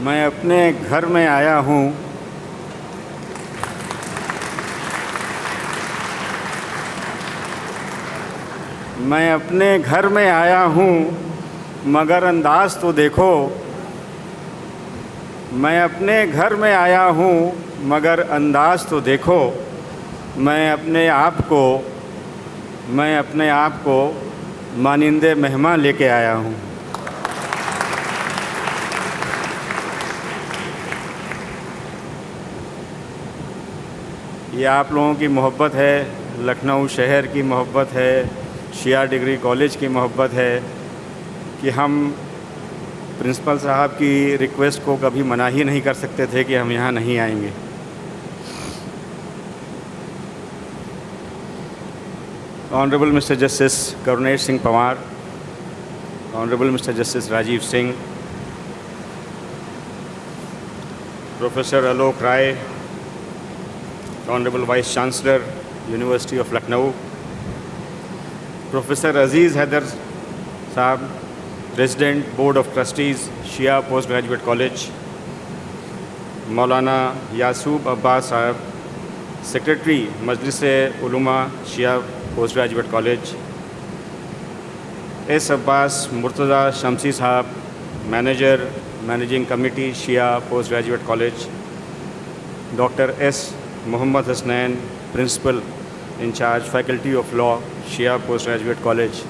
मैं अपने घर में आया हूँ, मैं अपने घर में आया हूँ, मगर अंदाज़ तो देखो। मैं अपने घर में आया हूँ, मगर अंदाज़ तो देखो। मैं अपने आप को मानिंदे मेहमान लेके आया हूँ। ये आप लोगों की मोहब्बत है, लखनऊ शहर की मोहब्बत है, शिया डिग्री कॉलेज की मोहब्बत है कि हम प्रिंसिपल साहब की रिक्वेस्ट को कभी मना ही नहीं कर सकते थे कि हम यहाँ नहीं आएंगे। Honourable mister justice Karunesh Singh Panwar, honourable mister justice Rajeev Singh, professor Alok Rai, honourable vice chancellor university of Lucknow, professor Aziz Haider Sahab, president board of trustees Shia post graduate college, Maulana Yasoob Abbas Sahab, secretary Majlis Ulama Shia post graduate college, S Abbas Murtaza Shamsi Sahab, manager managing committee Shia post graduate college, doctor S Mohammad Hasnain, principal incharge faculty of law Shia post graduate college,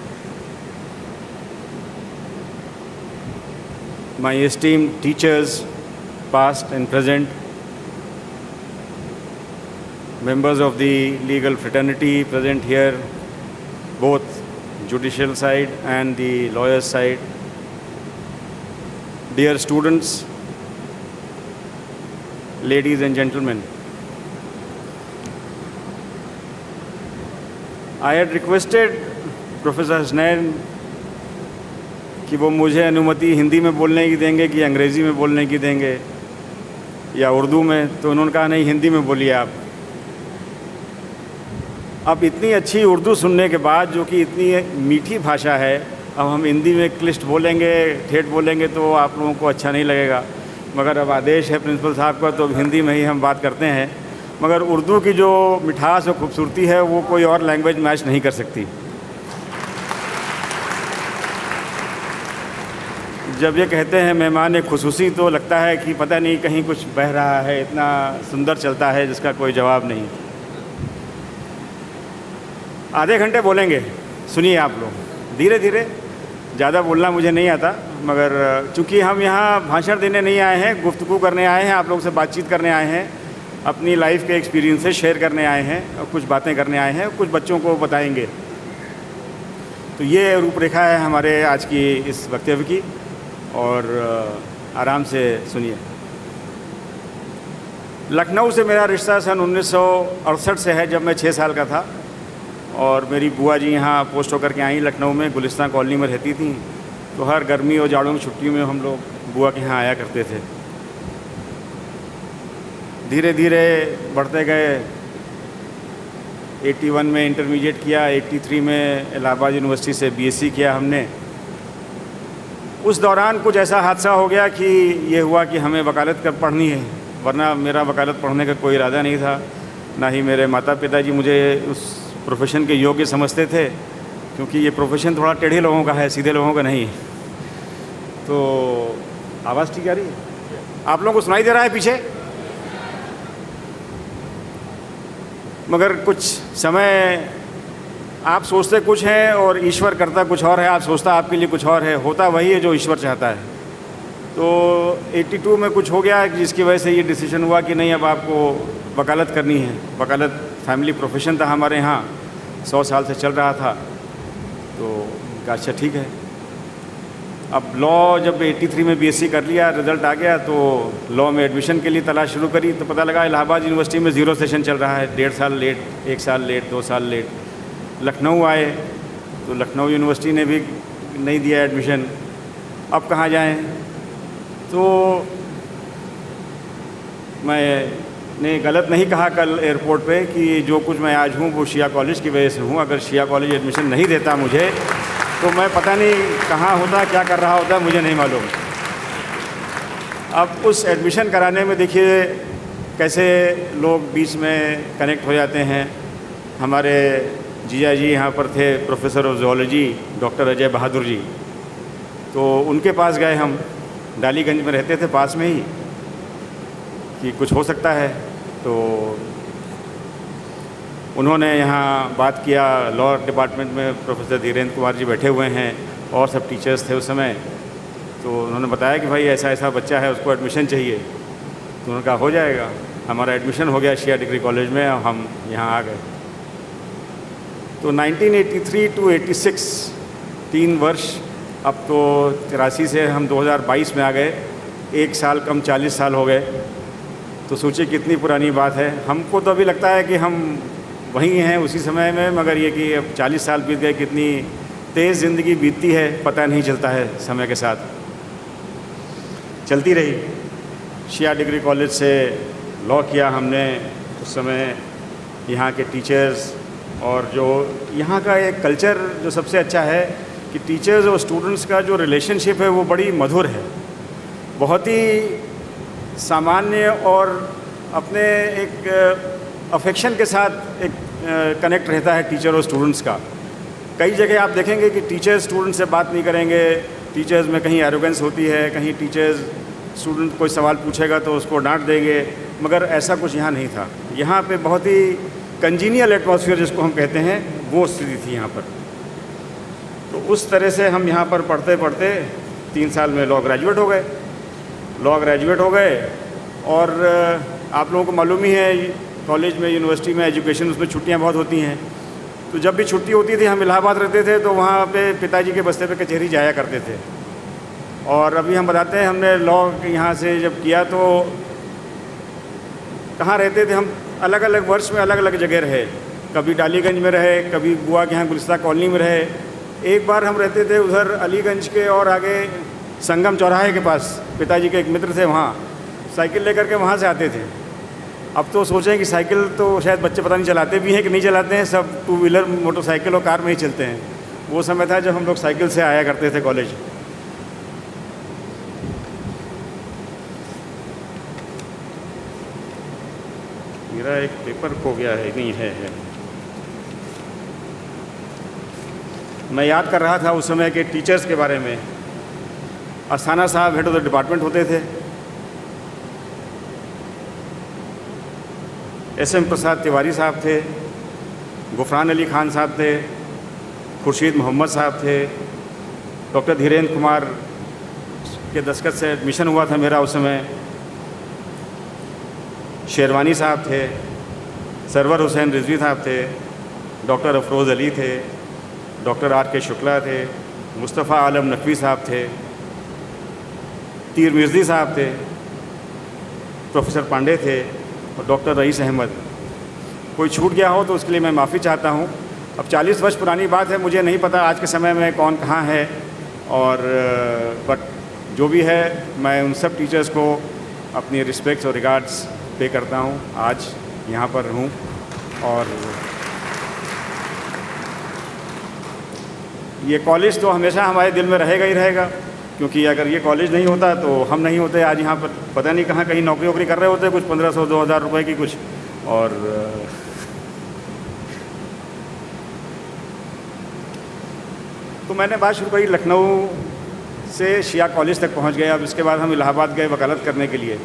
my esteemed teachers, past and present, members of the legal fraternity present here, both judicial side and the lawyers side, dear students, ladies and gentlemen, I had requested Professor Hasnain कि वो मुझे अनुमति हिंदी में बोलने की देंगे कि अंग्रेज़ी में बोलने की देंगे या उर्दू में, तो उन्होंने कहा नहीं, हिंदी में बोलिए आप। अब इतनी अच्छी उर्दू सुनने के बाद, जो कि इतनी मीठी भाषा है, अब हम हिंदी में क्लिष्ट बोलेंगे, ठेठ बोलेंगे तो आप लोगों को अच्छा नहीं लगेगा। मगर अब आदेश है प्रिंसिपल साहब का, तो हिंदी में ही हम बात करते हैं। मगर उर्दू की जो मिठास और खूबसूरती है वो कोई और लैंग्वेज मैच नहीं कर सकती। जब ये कहते हैं मेहमान खुसूसी, तो लगता है कि पता नहीं कहीं कुछ बह रहा है, इतना सुंदर चलता है जिसका कोई जवाब नहीं। आधे घंटे बोलेंगे, सुनिए आप लोग धीरे धीरे। ज़्यादा बोलना मुझे नहीं आता, मगर चूँकि हम यहाँ भाषण देने नहीं आए हैं, गुफ्तगू करने आए हैं, आप लोगों से बातचीत करने आए हैं, अपनी लाइफ के एक्सपीरियंसेस शेयर करने आए हैं और कुछ बातें करने आए हैं, कुछ बच्चों को बताएंगे। तो ये रूपरेखा है हमारे आज की इस वक्तव्य की, और आराम से सुनिए। लखनऊ से मेरा रिश्ता सन 1968 से है, जब मैं 6 साल का था, और मेरी बुआ जी यहाँ पोस्ट होकर के आई लखनऊ में, गुलिस्तान कॉलोनी में रहती थी। तो हर गर्मी और जाड़ों की छुट्टियों में हम लोग बुआ के यहाँ आया करते थे। धीरे धीरे बढ़ते गए। 81 में इंटरमीडिएट किया, 83 में इलाहाबाद यूनिवर्सिटी से बीएससी किया हमने। उस दौरान कुछ ऐसा हादसा हो गया कि ये हुआ कि हमें वकालत कर पढ़नी है, वरना मेरा वकालत पढ़ने का कोई इरादा नहीं था। ना ही मेरे माता पिता जी मुझे उस प्रोफेशन के योग्य समझते थे, क्योंकि ये प्रोफेशन थोड़ा टेढ़े लोगों का है, सीधे लोगों का नहीं। तो आवाज़ ठीक आ रही है? आप लोगों को सुनाई दे रहा है पीछे? मगर कुछ समय आप सोचते कुछ है और ईश्वर करता कुछ और है। आप सोचता आपके लिए कुछ और है, होता वही है जो ईश्वर चाहता है। तो 82 में कुछ हो गया जिसकी वजह से ये डिसीजन हुआ कि नहीं, अब आपको वकालत करनी है। वकालत फैमिली प्रोफेशन था हमारे यहाँ, 100 साल से चल रहा था। तो कहा अच्छा ठीक है। अब लॉ जब 83 में बीएससी कर लिया, रिज़ल्ट आ गया, तो लॉ में एडमिशन के लिए तलाश शुरू करी। तो पता लगा इलाहाबाद यूनिवर्सिटी में 0 सेशन चल रहा है, 1.5 साल लेट, 1 साल लेट, 2 साल लेट। लखनऊ आए तो लखनऊ यूनिवर्सिटी ने भी नहीं दिया एडमिशन। अब कहाँ जाएं? तो मैंने गलत नहीं कहा कल एयरपोर्ट पे कि जो कुछ मैं आज हूँ वो शिया कॉलेज की वजह से हूँ। अगर शिया कॉलेज एडमिशन नहीं देता मुझे, तो मैं पता नहीं कहाँ होता, क्या कर रहा होता, मुझे नहीं मालूम। अब उस एडमिशन कराने में देखिए कैसे लोग बीच में कनेक्ट हो जाते हैं। हमारे जीजा जी यहाँ पर थे, professor of zoology doctor Ajay Bahadur ji, तो उनके पास गए हम, डालीगंज में रहते थे पास में ही, कि कुछ हो सकता है। तो उन्होंने यहाँ बात किया, लॉ डिपार्टमेंट में प्रोफेसर धीरेन्द्र कुमार जी बैठे हुए हैं और सब टीचर्स थे उस समय। तो उन्होंने बताया कि भाई ऐसा ऐसा बच्चा है, उसको एडमिशन चाहिए। तो उन्होंने कहा हो जाएगा। हमारा एडमिशन हो गया शिया डिग्री कॉलेज में, और हम यहाँ आ गए। तो 1983 टू 86 3 वर्ष, अब तो 83 से हम 2022 में आ गए, 1 साल कम 40 साल हो गए। तो सोचिए कितनी पुरानी बात है। हमको तो अभी लगता है कि हम वहीं हैं उसी समय में, मगर ये कि अब 40 साल बीत गए, कितनी तेज़ ज़िंदगी बीतती है पता नहीं चलता है समय के साथ। चलती रही। शिया डिग्री कॉलेज से लॉ किया हमने। उस समय यहाँ के टीचर्स और जो यहाँ का एक कल्चर जो सबसे अच्छा है कि टीचर्स और स्टूडेंट्स का जो रिलेशनशिप है वो बड़ी मधुर है, बहुत ही सामान्य और अपने एक अफेक्शन के साथ एक कनेक्ट रहता है टीचर और स्टूडेंट्स का। कई जगह आप देखेंगे कि टीचर्स स्टूडेंट से बात नहीं करेंगे, टीचर्स में कहीं एरोगेंस होती है, कहीं टीचर्स स्टूडेंट कोई सवाल पूछेगा तो उसको डांट देंगे, मगर ऐसा कुछ यहाँ नहीं था। यहाँ पे बहुत ही कंजीनियल एटमॉस्फेयर जिसको हम कहते हैं वो स्थिति थी यहाँ पर। तो उस तरह से हम यहाँ पर पढ़ते पढ़ते 3 साल में लॉ ग्रेजुएट हो गए। लॉ ग्रेजुएट हो गए और आप लोगों को मालूम ही है कॉलेज में, यूनिवर्सिटी में एजुकेशन, उसमें छुट्टियाँ बहुत होती हैं। तो जब भी छुट्टी होती थी, हम इलाहाबाद रहते थे, तो वहाँ पे पिताजी के बस्ते पे कचहरी जाया करते थे। और अभी हम बताते हैं, हमने लॉ यहाँ से जब किया तो कहाँ रहते थे हम, अलग अलग वर्ष में अलग अलग जगह रहे। कभी डालीगंज में रहे, कभी बुआ के यहाँ गुलिस्ता कॉलोनी में रहे। एक बार हम रहते थे उधर अलीगंज के और आगे संगम चौराहे के पास, पिताजी के एक मित्र थे, वहाँ साइकिल लेकर के वहाँ से आते थे। अब तो सोचें कि साइकिल तो शायद बच्चे पता नहीं चलाते भी हैं कि नहीं चलाते हैं, सब 2 व्हीलर मोटरसाइकिल और कार में ही चलते हैं। वो समय था जब हम लोग साइकिल से आया करते थे कॉलेज। मेरा एक पेपर खो गया है, नहीं है। मैं याद कर रहा था उस समय के टीचर्स के बारे में। अस्थाना साहब हेड ऑफ द डिपार्टमेंट होते थे, SM प्रसाद तिवारी साहब थे, गुफरान अली खान साहब थे, खुर्शीद मोहम्मद साहब थे, डॉक्टर धीरेन्द्र कुमार के दस्तखत से एडमिशन हुआ था मेरा उस समय, शेरवानी साहब थे, सरवर हुसैन रिजवी साहब थे, डॉक्टर अफरोज़ अली थे, डॉक्टर RK शुक्ला थे, मुस्तफ़ा आलम नकवी साहब थे, तीर मिर्ज़ी साहब थे, प्रोफेसर पांडे थे और डॉक्टर रईस अहमद। कोई छूट गया हो तो उसके लिए मैं माफ़ी चाहता हूँ। अब 40 वर्ष पुरानी बात है, मुझे नहीं पता आज के समय में कौन कहाँ है, और बट जो भी है मैं उन सब टीचर्स को अपनी रिस्पेक्ट्स और रिगार्ड्स पे करता हूँ। आज यहाँ पर हूँ और ये कॉलेज तो हमेशा हमारे दिल में रहेगा ही रहेगा, क्योंकि अगर ये कॉलेज नहीं होता तो हम नहीं होते आज यहाँ पर। पता नहीं कहाँ कहीं नौकरी वोकरी कर रहे होते, कुछ 1500-2000 रुपये की कुछ। और तो मैंने बात शुरू करी, लखनऊ से शिया कॉलेज तक पहुँच गए। अब इसके बाद हम इलाहाबाद गए वकालत करने के लिए।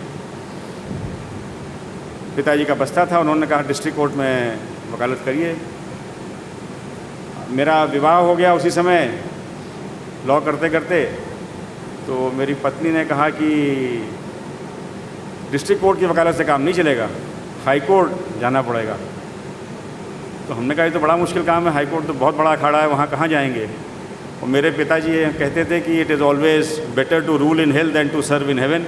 पिताजी का बस्ता था, उन्होंने कहा डिस्ट्रिक्ट कोर्ट में वकालत करिए। मेरा विवाह हो गया उसी समय लॉ करते करते। तो मेरी पत्नी ने कहा कि डिस्ट्रिक्ट कोर्ट की वकालत से काम नहीं चलेगा, हाई कोर्ट जाना पड़ेगा। तो हमने कहा ये तो बड़ा मुश्किल काम है, हाई कोर्ट तो बहुत बड़ा अखाड़ा है, वहाँ कहाँ जाएंगे। और मेरे पिताजी कहते थे कि it is always better to rule in hell than to serve in heaven.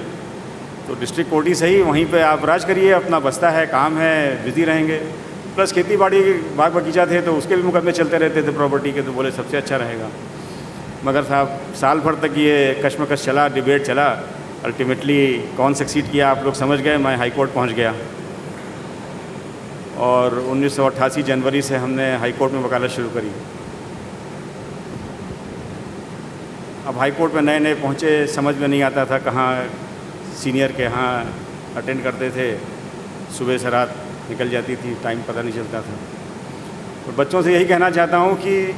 तो डिस्ट्रिक्ट कोर्ट ही सही, वहीं पे आप राज करिए, अपना बस्ता है, काम है, बिजी रहेंगे। प्लस खेती बाड़ी बाग बगीचा थे तो उसके भी मुकदमे चलते रहते थे प्रॉपर्टी के, तो बोले सबसे अच्छा रहेगा। मगर साहब साल भर तक ये कश्मकश चला, डिबेट चला। अल्टीमेटली कौन सक्सीड किया आप लोग समझ गए, मैं हाई कोर्ट पहुँच गया। और 1988 जनवरी से हमने हाई कोर्ट में वकालत शुरू करी। अब हाई कोर्ट में नए नए पहुँचे, समझ में नहीं आता था कहाँ सीनियर के यहाँ अटेंड करते थे, सुबह से रात निकल जाती थी, टाइम पता नहीं चलता था। तो बच्चों से यही कहना चाहता हूँ कि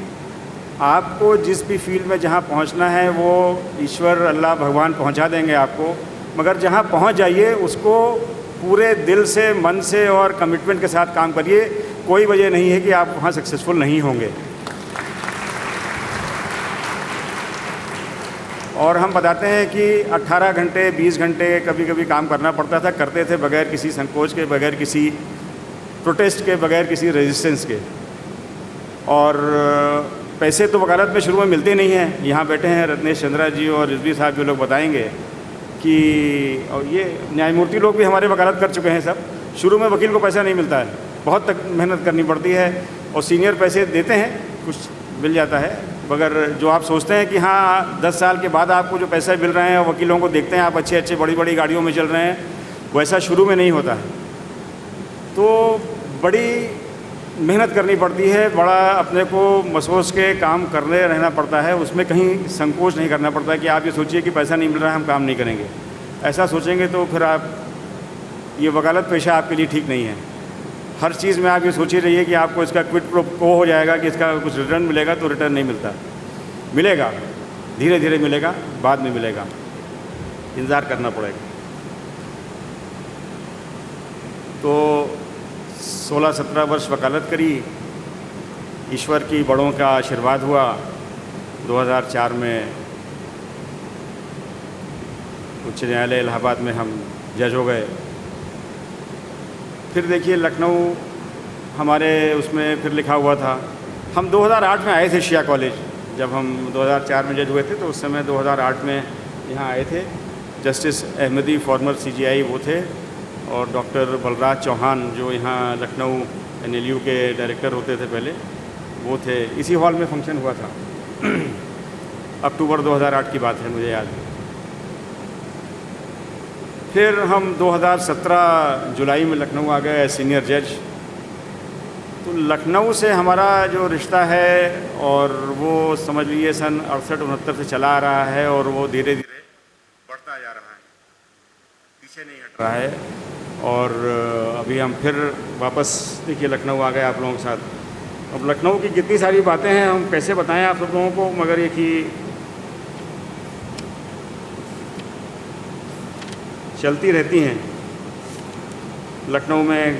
आपको जिस भी फील्ड में जहाँ पहुँचना है वो ईश्वर, अल्लाह, भगवान पहुँचा देंगे आपको, मगर जहाँ पहुँच जाइए उसको पूरे दिल से, मन से और कमिटमेंट के साथ काम करिए। कोई वजह नहीं है कि आप वहाँ सक्सेसफुल नहीं होंगे। और हम बताते हैं कि 18 घंटे, 20 घंटे कभी कभी काम करना पड़ता था, करते थे बगैर किसी संकोच के, बगैर किसी प्रोटेस्ट के, बगैर किसी रेजिस्टेंस के। और पैसे तो वकालत में शुरू में मिलते नहीं हैं। यहाँ बैठे हैं रत्नेश चंद्रा जी और रिजवी साहब, जो लोग बताएंगे कि, और ये न्यायमूर्ति लोग भी हमारे वकालत कर चुके हैं सब, शुरू में वकील को पैसा नहीं मिलता है, बहुत तक मेहनत करनी पड़ती है। और सीनियर पैसे देते हैं, कुछ मिल जाता है, मगर जो आप सोचते हैं कि हाँ 10 साल के बाद आपको जो पैसे मिल रहे हैं, और वकीलों को देखते हैं आप अच्छे अच्छे बड़ी बड़ी गाड़ियों में चल रहे हैं, वैसा शुरू में नहीं होता है। तो बड़ी मेहनत करनी पड़ती है, बड़ा अपने को महसूस के काम करने रहना पड़ता है, उसमें कहीं संकोच नहीं करना पड़ता है कि आप ये सोचिए कि पैसा नहीं मिल रहा है, हम काम नहीं करेंगे। ऐसा सोचेंगे तो फिर आप, ये वकालत पेशा आपके लिए ठीक नहीं है। हर चीज़ में आप ये सोचे रहिए कि आपको इसका क्विड प्रो को हो जाएगा, कि इसका कुछ रिटर्न मिलेगा, तो रिटर्न नहीं मिलता। मिलेगा, धीरे धीरे मिलेगा, बाद में मिलेगा, इंतज़ार करना पड़ेगा। तो 16-17 वर्ष वकालत करी, ईश्वर की बड़ों का आशीर्वाद हुआ। 2004 में उच्च न्यायालय इलाहाबाद में हम जज हो गए। फिर देखिए लखनऊ हमारे उसमें फिर लिखा हुआ था। हम 2008 में आए थे शिया कॉलेज, जब हम 2004 में जज हुए थे तो उस समय 2008 में यहाँ आए थे। जस्टिस अहमदी फॉर्मर CJI वो थे, और डॉक्टर बलराज चौहान जो यहाँ लखनऊ NLU के डायरेक्टर होते थे पहले, वो थे। इसी हॉल में फंक्शन हुआ था। अक्टूबर 2008 की बात है, मुझे याद है। फिर हम 2017 जुलाई में लखनऊ आ गए सीनियर जज। तो लखनऊ से हमारा जो रिश्ता है, और वो समझ लीजिए सन 68-69 से चला आ रहा है, और वो धीरे धीरे बढ़ता जा रहा है, पीछे नहीं हट रहा है। और अभी हम फिर वापस देखिए लखनऊ आ गए आप लोगों के साथ। अब लखनऊ की कितनी सारी बातें हैं, हम कैसे बताएं आप सब लोगों को, मगर ये कि चलती रहती हैं। लखनऊ में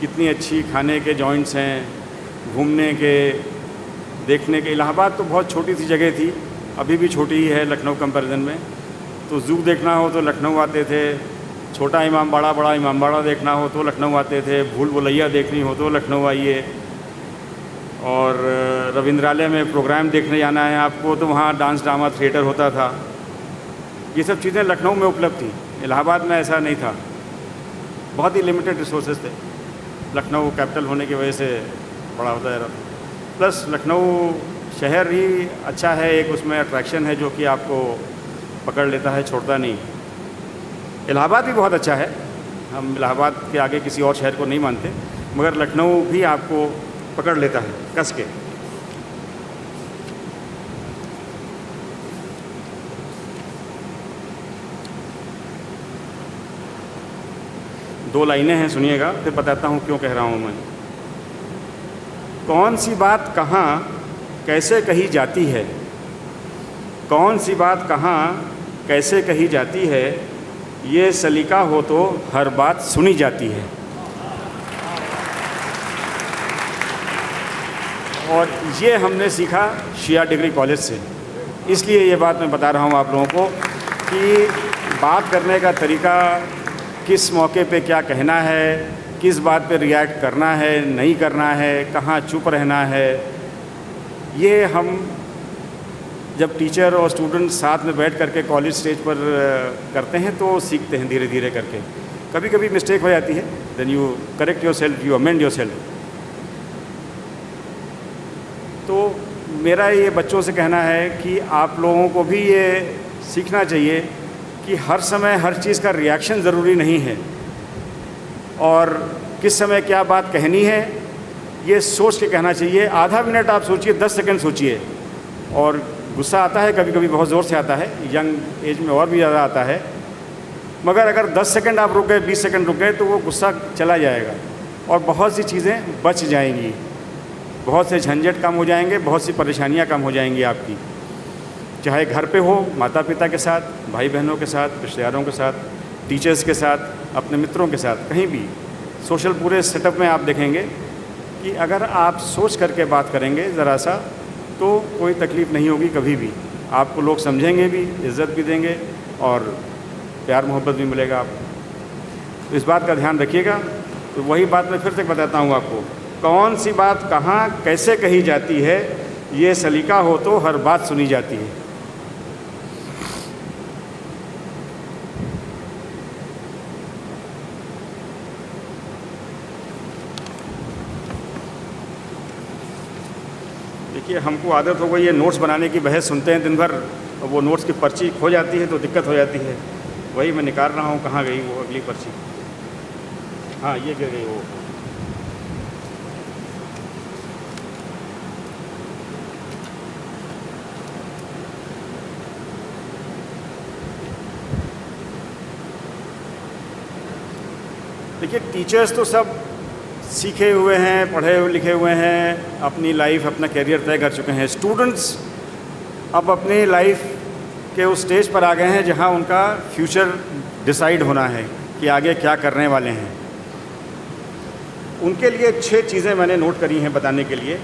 कितनी अच्छी खाने के जॉइंट्स हैं, घूमने के, देखने के। इलाहाबाद तो बहुत छोटी सी जगह थी, अभी भी छोटी ही है लखनऊ कंपैरिजन में। तो ज़ू देखना हो तो लखनऊ आते थे, छोटा इमामबाड़ा, बड़ा इमामबाड़ा देखना हो तो लखनऊ आते थे, भूल भुलैया देखनी हो तो लखनऊ आइए। और रविंद्रालय में प्रोग्राम देखने जाना है आपको तो वहाँ डांस ड्रामा थिएटर होता था। ये सब चीज़ें लखनऊ में उपलब्ध थी, इलाहाबाद में ऐसा नहीं था, बहुत ही लिमिटेड रिसोर्सेज थे। लखनऊ कैपिटल होने की वजह से बड़ा होता जा रहा था। प्लस लखनऊ शहर ही अच्छा है, एक उसमें अट्रैक्शन है जो कि आपको पकड़ लेता है, छोड़ता नहीं। इलाहाबाद भी बहुत अच्छा है, हम इलाहाबाद के आगे किसी और शहर को नहीं मानते, मगर लखनऊ भी आपको पकड़ लेता है कस के। दो लाइनें हैं, सुनिएगा, फिर बताता हूँ क्यों कह रहा हूँ मैं। कौन सी बात कहाँ कैसे कही जाती है, कौन सी बात कहाँ कैसे कही जाती है, ये सलीका हो तो हर बात सुनी जाती है। और ये हमने सीखा शिया डिग्री कॉलेज से। इसलिए ये बात मैं बता रहा हूँ आप लोगों को कि बात करने का तरीका, किस मौके पे क्या कहना है, किस बात पे रिएक्ट करना है, नहीं करना है, कहाँ चुप रहना है, ये हम जब टीचर और स्टूडेंट साथ में बैठ करके कॉलेज स्टेज पर करते हैं तो सीखते हैं धीरे धीरे करके। कभी कभी मिस्टेक हो जाती है, then you correct yourself, you amend yourself. तो मेरा ये बच्चों से कहना है कि आप लोगों को भी ये सीखना चाहिए कि हर समय हर चीज़ का रिएक्शन ज़रूरी नहीं है, और किस समय क्या बात कहनी है ये सोच के कहना चाहिए। आधा मिनट आप सोचिए, 10 सेकंड सोचिए, और गुस्सा आता है, कभी कभी बहुत ज़ोर से आता है, यंग एज में और भी ज़्यादा आता है, मगर अगर 10 सेकंड आप रुक गए, 20 सेकंड रुक गए तो वो गुस्सा चला जाएगा और बहुत सी चीज़ें बच जाएंगी, बहुत से झंझट कम हो जाएंगे, बहुत सी परेशानियां कम हो जाएंगी आपकी, चाहे घर पे हो, माता पिता के साथ, भाई बहनों के साथ, रिश्तेदारों के साथ, टीचर्स के साथ, अपने मित्रों के साथ, कहीं भी सोशल पूरे सेटअप में आप देखेंगे कि अगर आप सोच करके बात करेंगे ज़रा सा तो कोई तकलीफ़ नहीं होगी कभी भी। आपको लोग समझेंगे भी, इज़्ज़त भी देंगे और प्यार मोहब्बत भी मिलेगा आपको। तो इस बात का ध्यान रखिएगा। तो वही बात मैं फिर से बताता हूँ आपको, कौन सी बात कहाँ कैसे कही जाती है, ये सलीका हो तो हर बात सुनी जाती है। देखिए, हमको आदत हो गई है नोट्स बनाने की, बहस सुनते हैं दिन भर, और वो नोट्स की पर्ची खो जाती है तो दिक्कत हो जाती है। वही मैं निकाल रहा हूँ, कहाँ गई वो अगली पर्ची। हाँ, ये गिर गई वो। देखिए, टीचर्स तो सब सीखे हुए हैं, पढ़े लिखे हुए हैं, अपनी लाइफ, अपना करियर तय कर चुके हैं। स्टूडेंट्स अब अपनी लाइफ के उस स्टेज पर आ गए हैं जहां उनका फ्यूचर डिसाइड होना है कि आगे क्या करने वाले हैं। उनके लिए 6 चीज़ें मैंने नोट करी हैं बताने के लिए।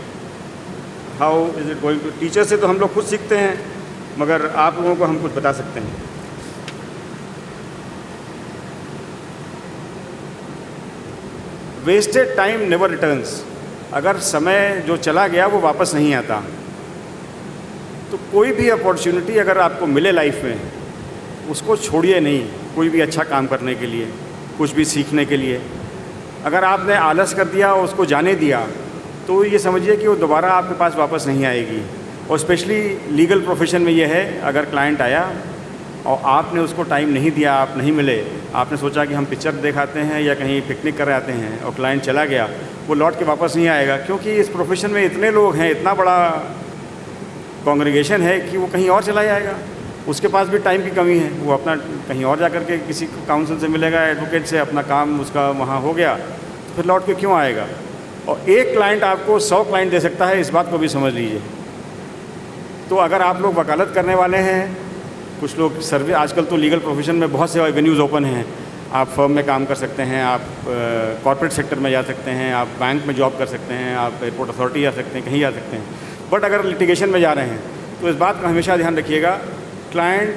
How is it going to, teacher से तो हम लोग खुद सीखते हैं, मगर आप लोगों को हम कुछ बता सकते हैं। Wasted time never returns. अगर समय जो चला गया वो वापस नहीं आता। तो कोई भी अपॉर्चुनिटी अगर आपको मिले लाइफ में, उसको छोड़िए नहीं, कोई भी अच्छा काम करने के लिए, कुछ भी सीखने के लिए। अगर आपने आलस कर दिया और उसको जाने दिया तो ये समझिए कि वो दोबारा आपके पास वापस नहीं आएगी। और स्पेशली लीगल प्रोफेशन में ये है, अगर क्लाइंट आया और आपने उसको टाइम नहीं दिया, आप नहीं मिले, आपने सोचा कि हम पिक्चर दिखाते हैं या कहीं पिकनिक कर आते हैं और क्लाइंट चला गया, वो लौट के वापस नहीं आएगा। क्योंकि इस प्रोफेशन में इतने लोग हैं, इतना बड़ा कॉन्ग्रीगेशन है कि वो कहीं और चला जाएगा। उसके पास भी टाइम की कमी है, वो अपना कहीं और जा कर के किसी काउंसिल से मिलेगा, एडवोकेट से, अपना काम उसका वहाँ हो गया, तो फिर लौट के क्यों आएगा। और एक क्लाइंट आपको 100 क्लाइंट दे सकता है, इस बात को भी समझ लीजिए। तो अगर आप लोग वकालत करने वाले हैं, कुछ लोग सर्विस, आजकल तो लीगल प्रोफेशन में बहुत से एवेन्यूज़ ओपन हैं। आप फर्म में काम कर सकते हैं, आप कॉर्पोरेट सेक्टर में जा सकते हैं, आप बैंक में जॉब कर सकते हैं, आप एयरपोर्ट अथॉरिटी जा सकते हैं, कहीं जा सकते हैं। बट अगर लिटिगेशन में जा रहे हैं तो इस बात का हमेशा ध्यान रखिएगा, क्लाइंट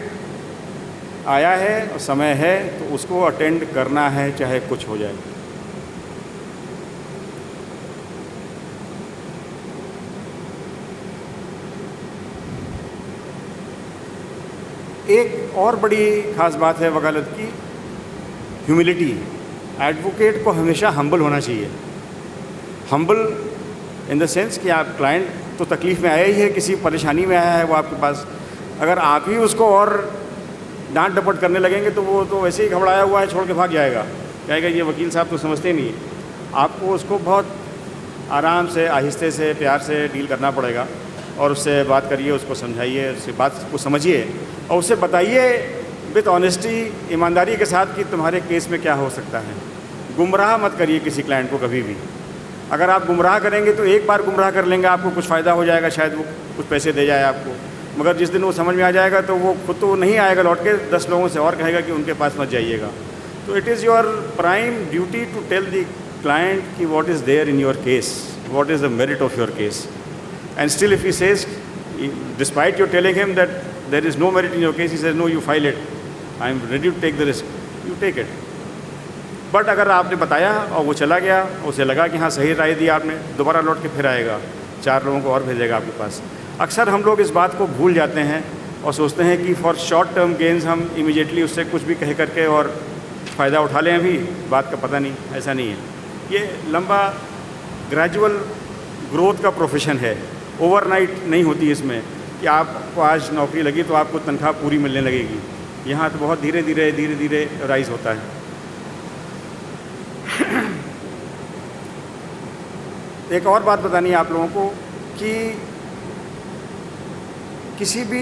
आया है और समय है तो उसको अटेंड करना है, चाहे कुछ हो जाए। एक और बड़ी ख़ास बात है वकालत की, ह्यूमिलिटी। एडवोकेट को हमेशा हम्बल होना चाहिए। हम्बल इन द सेंस कि आप, क्लाइंट तो तकलीफ़ में आया ही है, किसी परेशानी में आया है वो आपके पास, अगर आप ही उसको और डांट डपट करने लगेंगे तो वो तो वैसे ही घबराया हुआ है, छोड़ के भाग जाएगा, कहेगा ये वकील साहब तो समझते नहीं है। आपको उसको बहुत आराम से, आहिस्ते से, प्यार से डील करना पड़ेगा और उससे बात करिए, उसको समझाइए, उससे बात को समझिए और उसे बताइए विद ऑनेस्टी, ईमानदारी के साथ कि तुम्हारे केस में क्या हो सकता है। गुमराह मत करिए किसी क्लाइंट को कभी भी। अगर आप गुमराह करेंगे तो एक बार गुमराह कर लेंगे, आपको कुछ फ़ायदा हो जाएगा, शायद वो कुछ पैसे दे जाए आपको, मगर जिस दिन वो समझ में आ जाएगा तो वो खुद तो नहीं आएगा लौट के, 10 लोगों से और कहेगा कि उनके पास मत जाइएगा। तो it is your prime duty to tell the client कि what is there in your case, what is the merit of your case. And still if he says, despite your telling him that there is no merit in your case, he says no, you file it, I am ready to take the risk, you take it. But अगर आपने बताया और वो चला गया, उसे लगा कि हाँ सही राय दी आपने, दोबारा लौट के फिर आएगा, 4 लोगों को और भेजेगा आपके पास। अक्सर हम लोग इस बात को भूल जाते हैं और सोचते हैं कि फॉर शॉर्ट टर्म गेंस हम इमीडिएटली उससे कुछ भी कह करके और फ़ायदा उठा लें। अभी बात का पता नहीं, ऐसा नहीं है। ये लंबा ग्रेजुअल ग्रोथ का प्रोफेशन है, ओवरनाइट नहीं होती इसमें कि आपको आज नौकरी लगी तो आपको तनख्वाह पूरी मिलने लगेगी। यहाँ तो बहुत धीरे धीरे राइज होता है। एक और बात बतानी है आप लोगों को कि किसी भी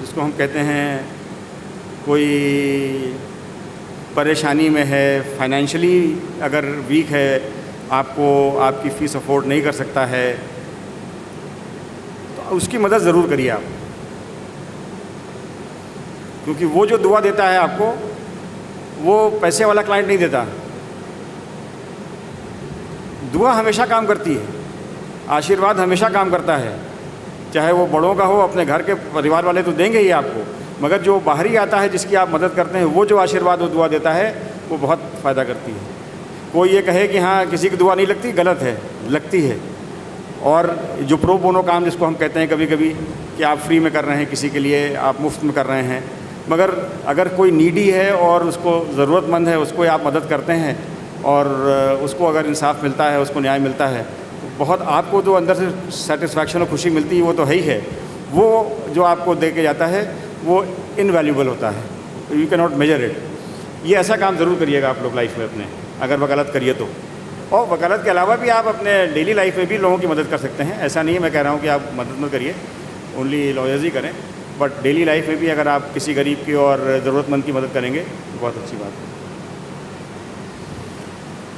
जिसको हम कहते हैं कोई परेशानी में है, फाइनेंशियली अगर वीक है, आपको आपकी फ़ीस अफोर्ड नहीं कर सकता है, तो उसकी मदद ज़रूर करिए आप, क्योंकि वो जो दुआ देता है आपको, वो पैसे वाला क्लाइंट नहीं देता। दुआ हमेशा काम करती है, आशीर्वाद हमेशा काम करता है, चाहे वो बड़ों का हो, अपने घर के परिवार वाले तो देंगे ही आपको, मगर जो बाहरी आता है जिसकी आप मदद करते हैं, वो जो आशीर्वाद और दुआ देता है वो बहुत फ़ायदा करती है। कोई ये कहे कि हाँ किसी की दुआ नहीं लगती, गलत है, लगती है। और जो प्रो बोनो काम जिसको हम कहते हैं कभी कभी कि आप फ्री में कर रहे हैं, किसी के लिए आप मुफ्त में कर रहे हैं, मगर अगर कोई नीडी है और उसको ज़रूरतमंद है, उसको आप मदद करते हैं और उसको अगर इंसाफ मिलता है, उसको न्याय मिलता है, तो बहुत आपको जो अंदर से सेटिस्फैक्शन और खुशी मिलती है वो तो है ही है। वो जो आपको दे के जाता है वो इनवैल्यूएबल होता है, you can not measure it. ये ऐसा काम ज़रूर करिएगा आप लोग लाइफ में अपने, अगर वकालत करिए तो। और वकालत के अलावा भी आप अपने डेली लाइफ में भी लोगों की मदद कर सकते हैं। ऐसा नहीं है मैं कह रहा हूँ कि आप मदद मत करिए, ओनली लॉयर्स ही करें, बट डेली लाइफ में भी अगर आप किसी गरीब की और ज़रूरतमंद की मदद करेंगे तो बहुत अच्छी बात है।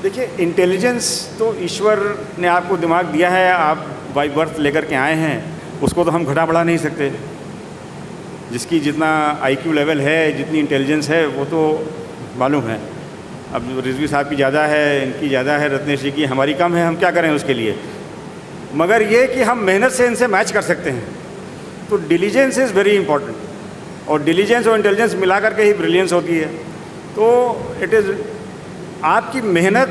देखिए, इंटेलिजेंस तो ईश्वर ने आपको दिमाग दिया है, आप बाई बर्थ लेकर के आए हैं, उसको तो हम घटा बढ़ा नहीं सकते। जिसकी जितना आईक्यू लेवल है, जितनी इंटेलिजेंस है, वो तो मालूम है। अब रिजवी साहब की ज़्यादा है, इनकी ज़्यादा है, रत्नेश जी की हमारी कम है, हम क्या करें उसके लिए। मगर ये कि हम मेहनत से इनसे मैच कर सकते हैं। तो डिलीजेंस इज़ वेरी इंपॉर्टेंट, और डिलीजेंस और इंटेलिजेंस मिला करके ही ब्रिलियंस होती है। तो इट इज़ आपकी मेहनत,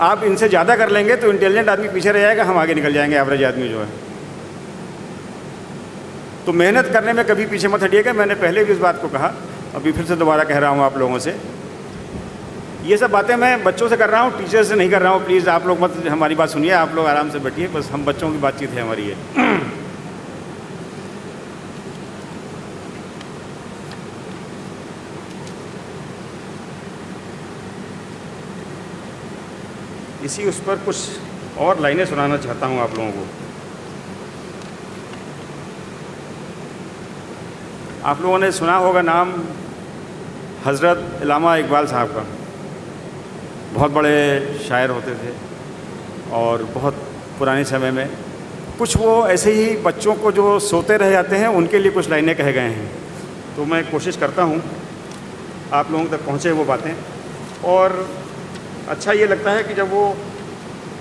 आप इनसे ज़्यादा कर लेंगे तो इंटेलिजेंट आदमी पीछे रह जाएगा, हम आगे निकल जाएंगे, एवरेज आदमी जो है। तो मेहनत करने में कभी पीछे मत हटिएगा। मैंने पहले भी इस बात को कहा, अभी फिर से दोबारा कह रहा हूँ आप लोगों से। ये सब बातें मैं बच्चों से कर रहा हूँ, टीचर से नहीं कर रहा हूँ। प्लीज़ आप लोग मत हमारी बात सुनिए, आप लोग आराम से बैठिए, बस हम बच्चों की बातचीत है हमारी ये। इसी उस पर कुछ और लाइनें सुनाना चाहता हूँ आप लोगों को। आप लोगों ने सुना होगा नाम हज़रत अल्लामा इकबाल साहब का। बहुत बड़े शायर होते थे और बहुत पुराने समय में कुछ वो ऐसे ही बच्चों को जो सोते रह जाते हैं उनके लिए कुछ लाइनें कहे गए हैं। तो मैं कोशिश करता हूँ आप लोगों तक पहुँचे वो बातें। और अच्छा ये लगता है कि जब वो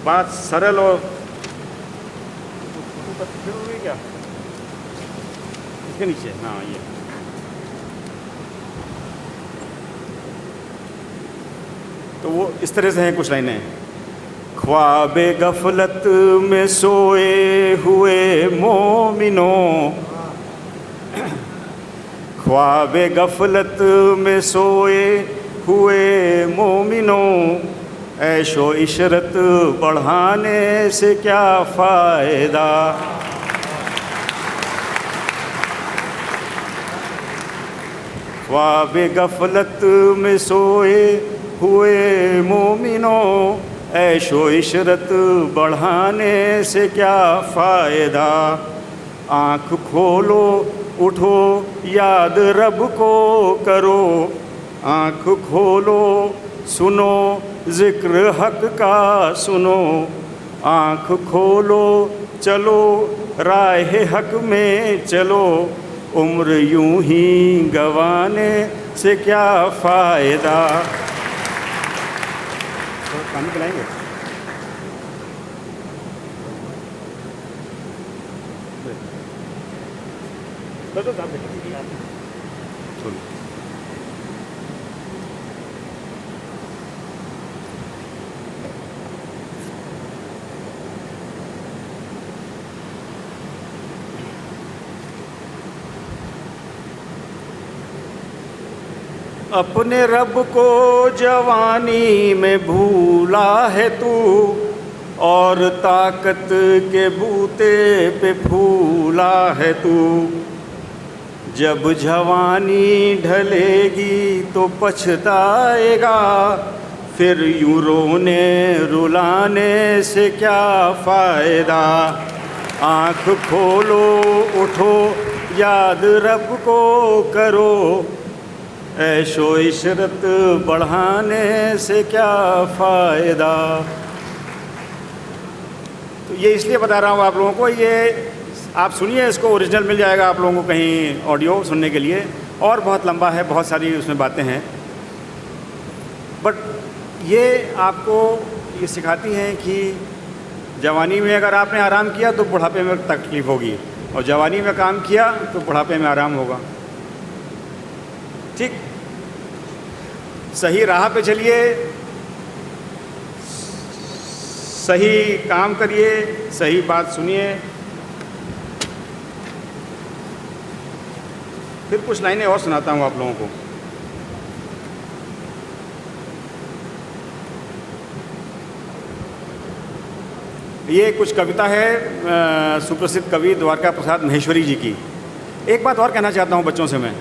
बात सरल और क्या इसके नीचे, हाँ ये तो वो इस तरह से हैं कुछ लाइनें। ख्वाबे गफलत में सोए हुए मोमिनों, ख्वाबे गफलत में सोए हुए मोमिनों, ऐशो इशरत बढ़ाने से क्या फ़ायदा। ख्वाबे गफलत में सोए हुए मोमिनों, ऐशो इशरत बढ़ाने से क्या फ़ायदा। आँख खोलो उठो याद रब को करो, आँख खोलो सुनो ज़िक्र हक़ का सुनो, आँख खोलो चलो राह हक़ में चलो, उम्र यूं ही गंवाने से क्या फ़ायदा। तो पानी पिलाएंगे? तो अपने रब को जवानी में भूला है तू, और ताकत के बूते पे फूला है तू। जब जवानी ढलेगी तो पछताएगा, फिर यूं रोने रुलाने से क्या फ़ायदा। आँख खोलो उठो याद रब को करो, ऐशो इशरत बढ़ाने से क्या फ़ायदा। तो ये इसलिए बता रहा हूँ आप लोगों को, ये आप सुनिए, इसको ओरिजिनल मिल जाएगा आप लोगों को कहीं ऑडियो सुनने के लिए, और बहुत लंबा है, बहुत सारी उसमें बातें हैं, बट ये आपको ये सिखाती हैं कि जवानी में अगर आपने आराम किया तो बुढ़ापे में तकलीफ़ होगी, और जवानी में काम किया तो बुढ़ापे में आराम होगा। ठीक, सही राह पे चलिए, सही काम करिए, सही बात सुनिए। फिर कुछ लाइनें और सुनाता हूँ आप लोगों को। ये कुछ कविता है सुप्रसिद्ध कवि द्वारका प्रसाद महेश्वरी जी की। एक बात और कहना चाहता हूँ बच्चों से मैं,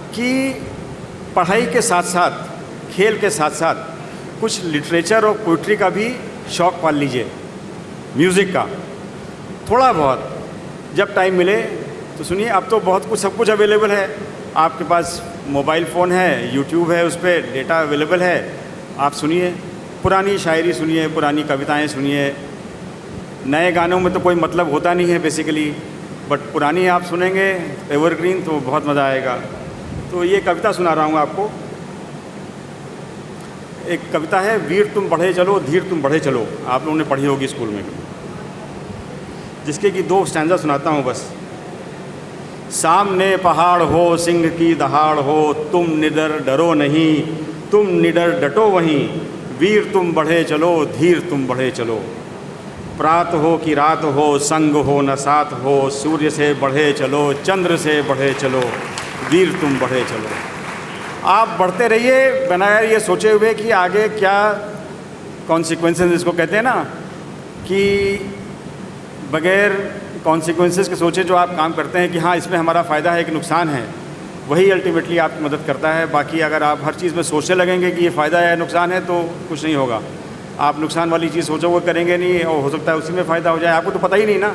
कि पढ़ाई के साथ साथ, खेल के साथ साथ कुछ लिटरेचर और पोइट्री का भी शौक़ पाल लीजिए, म्यूज़िक का थोड़ा बहुत जब टाइम मिले तो सुनिए। अब तो बहुत कुछ, सब कुछ अवेलेबल है आपके पास, मोबाइल फ़ोन है, यूट्यूब है, उस पर डेटा अवेलेबल है, आप सुनिए, पुरानी शायरी सुनिए, पुरानी कविताएं सुनिए। नए गानों में तो कोई मतलब होता नहीं है बेसिकली, बट पुरानी आप सुनेंगे एवरग्रीन तो बहुत मज़ा आएगा। तो ये कविता सुना रहा हूँ आपको। एक कविता है, वीर तुम बढ़े चलो धीर तुम बढ़े चलो, आप लोगों ने पढ़ी होगी स्कूल में, जिसके कि 2 स्टैंजा सुनाता हूँ बस। सामने पहाड़ हो सिंह की दहाड़ हो, तुम निडर डरो नहीं, तुम निडर डटो वहीं, वीर तुम बढ़े चलो धीर तुम बढ़े चलो। प्रात हो कि रात हो संग हो न साथ हो, सूर्य से बढ़े चलो चंद्र से बढ़े चलो, वीर तुम बढ़े चलो। आप बढ़ते रहिए बनाए ये सोचे हुए कि आगे क्या कॉन्सिक्वेंसेस इसको कहते हैं ना, कि बगैर कॉन्सिक्वेंसेस के सोचे जो आप काम करते हैं कि हाँ इसमें हमारा फ़ायदा है कि नुकसान है, वही अल्टीमेटली आपकी मदद करता है। बाकी अगर आप हर चीज़ में सोचने लगेंगे कि ये फ़ायदा है नुकसान है तो कुछ नहीं होगा। आप नुकसान वाली चीज़ सोचोगे करेंगे नहीं, और हो सकता है उसी में फ़ायदा हो जाए, आपको तो पता ही नहीं ना।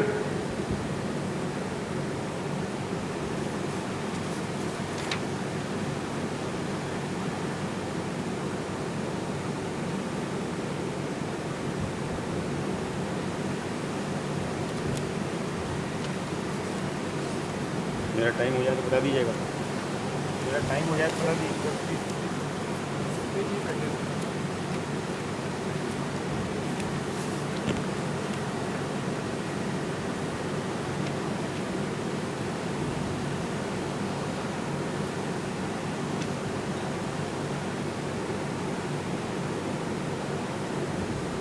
मेरा टाइम हो जाए तो बता दीजिएगा, मेरा टाइम हो जाए तो बता दीजिएगा।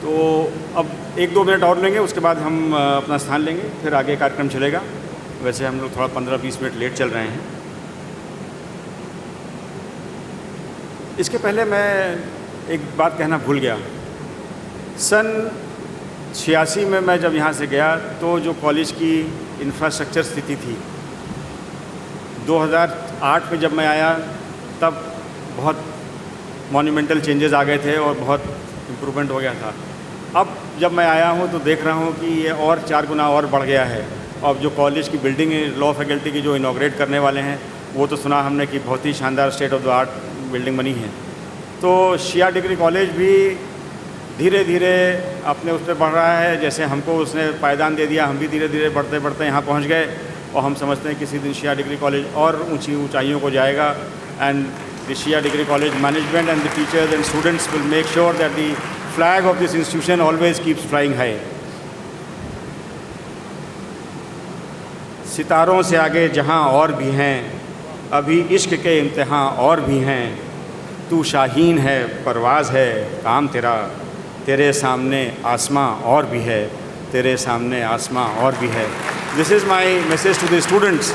तो अब 1-2 मिनट और लेंगे, उसके बाद हम अपना स्थान लेंगे, फिर आगे कार्यक्रम चलेगा। वैसे हम लोग थोड़ा 15-20 मिनट लेट चल रहे हैं। इसके पहले मैं एक बात कहना भूल गया। सन 86 में मैं जब यहाँ से गया तो जो कॉलेज की इंफ्रास्ट्रक्चर स्थिति थी, 2008 में जब मैं आया तब बहुत मॉन्यूमेंटल चेंजेस आ गए थे और बहुत इम्प्रूवमेंट हो गया था। अब जब मैं आया हूँ तो देख रहा हूँ कि ये और 4 गुना और बढ़ गया है। अब जो कॉलेज की बिल्डिंग लॉ फैकल्टी की जो इनॉग्रेट करने वाले हैं, वो तो सुना हमने कि बहुत ही शानदार state of the art building बनी है। तो शिया डिग्री कॉलेज भी धीरे धीरे अपने उस पर बढ़ रहा है। जैसे हमको उसने पायदान दे दिया, हम भी धीरे धीरे बढ़ते बढ़ते यहाँ पहुँच गए, और हम समझते हैं किसी दिन शिया डिग्री कॉलेज और ऊंची ऊंचाइयों को जाएगा। And the Shia degree college management and the teachers and students will make sure that the flag of this institution always keeps flying high. सितारों से आगे जहाँ और भी हैं, अभी इश्क के इम्तिहान और भी हैं। तू शाहीन है, परवाज़ है काम तेरा, तेरे सामने आसमां और भी है, तेरे सामने आसमां और भी है। This is my message to the students.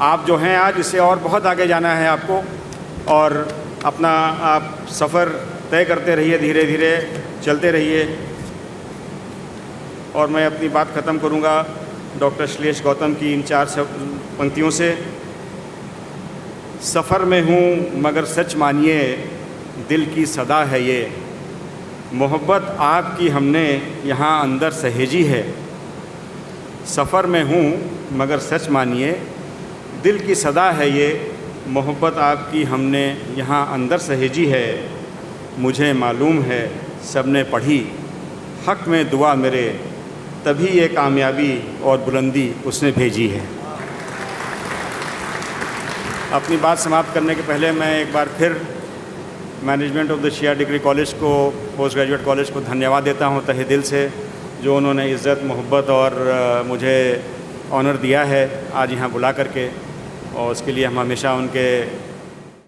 आप जो हैं आज, इससे और बहुत आगे जाना है आपको, और अपना आप सफ़र तय करते रहिए, धीरे धीरे चलते रहिए। और मैं अपनी बात ख़त्म करूँगा डॉक्टर श्लेष गौतम की इन 4 पंक्तियों से। सफ़र में हूँ मगर सच मानिए, दिल की सदा है ये, मोहब्बत आपकी हमने यहाँ अंदर सहेजी है। सफ़र में हूँ मगर सच मानिए, दिल की सदा है ये, मोहब्बत आपकी हमने यहाँ अंदर सहेजी है। मुझे मालूम है सब ने पढ़ी, हक़ में दुआ मेरे, तभी ये कामयाबी और बुलंदी उसने भेजी है। अपनी बात समाप्त करने के पहले मैं एक बार फिर management of the Shia degree college को, पोस्ट ग्रेजुएट कॉलेज को धन्यवाद देता हूँ तहे दिल से, जो उन्होंने इज़्ज़त, मोहब्बत और मुझे ऑनर दिया है आज यहाँ बुला करके, और उसके लिए हम हमेशा उनके